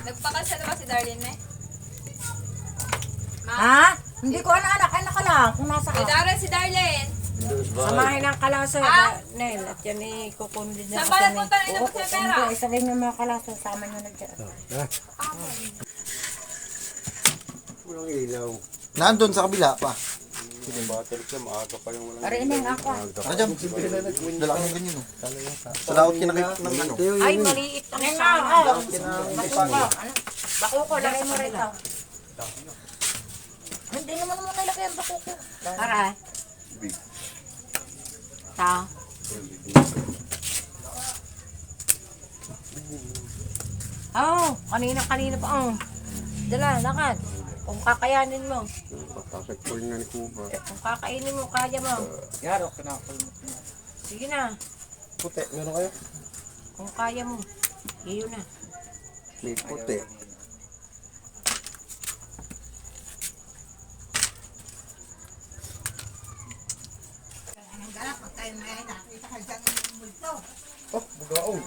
Nagpakasal ba si Darlene eh? Ha? Hindi ko anak, anak ka lang kung nasa Si ka. Darlene, si Darlene. Samahin ang kalasa, Nel, at yan ikukundin na Saan ba nagpunta na inabot sa pera? Hindi, isa rin yung mga kalaso, sama nyo na dyan. Walang ilaw. Nandun sa kabila pa. Hindi ba talaga maaga pa yung walang Pare, ineng ako. Nandiyan. Dala ko ng ganyan. Oh. Sa laot kinakit ng ano. Ay, maliit ang Ineng sama. ako. Bakuko. Bakuko, lagay mo rito. Hindi naman mo nilagay ang bakuko. Para. Ta. Oh, kanina pa. Oh. Dala, lakad. Kung kakayanin mo. Patasag ko rin nga ni Kuba. Kung kakainin mo, kaya mo. Yaro, kinakulmot mo. Sige na. Puti, meron kayo? Kung kaya mo. Iyo na. May puti. Oh, bugaong.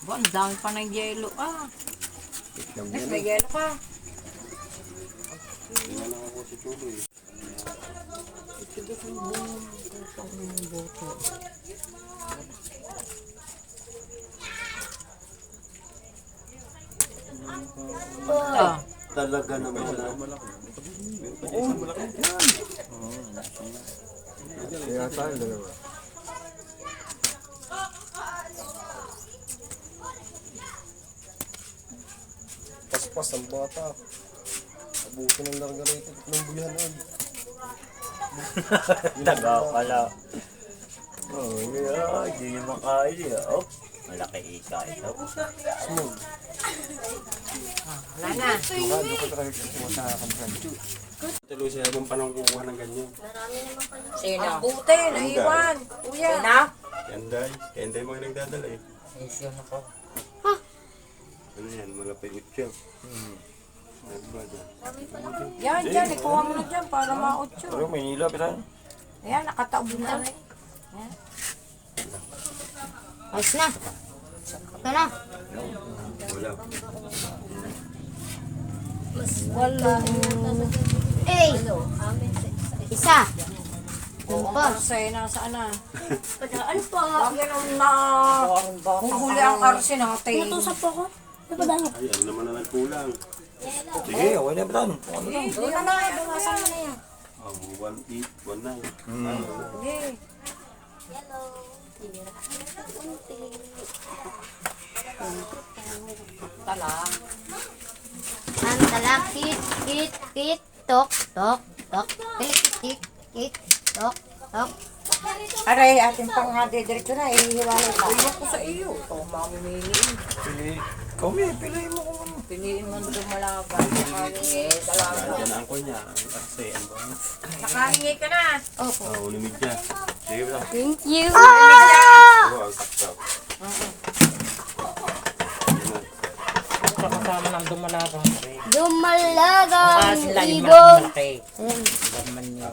Ba, ang dami pa ng yelo. Ah, Itlog mas yan may eh. yelo pa. Tingnan lang ako si Tuloy. Ah, Talaga naman siya. Kaya tayo dalawa. Paspas ang bata. Abutin ng larga rito ng buyanan. Taga pala. Oh, yeah, hindi niya makain. Oh, malaki ika ito. Smooth. wala na. Doon ka kahit kuha sa kamsan. Tuloy siya habang panahon kukuha ng ganyan. Sino? Ang buti, naiwan. Kuya. Sino? Kenday mga nagdadala eh. Isyon ako. Ano yan, malapit siya. Ano ba dyan? Yan, dyan. Ikuha mo na dyan para mautyo. Pero may nila, pero Ayan, nakataob na. Ayos na. Ito na. Wala. Wala. Eh! Isa. Arsay, nasaan na? Ano pa? Lagi nung na... Huhuli ang arsi natin. Natusap po ako. Ay, ano naman na nagkulang. sige, okay na ba? Doon na na, bumasan mo na yan. 1.8, 1.9. Sige. Tala. Ang talakit, kit, kit, tok, tok, tok, kit, kit, kit, tok, tok. Aray, ating pang diretso na, ihiwalay pa. Iwan ko sa iyo. Ito, mamimiliin. Pili mo kung ano. Piliin mo doon malaban. Nakahingi. Dalaga. Nandiyan na ako niya. Kasi, ano ba? Nakahingi ka na. Opo. Oh, limit niya. Sige ba? Thank you. Oh, stop. Kasama ng dumalaga. Dumalagang Sila yung ibon. malaki. Laman niya.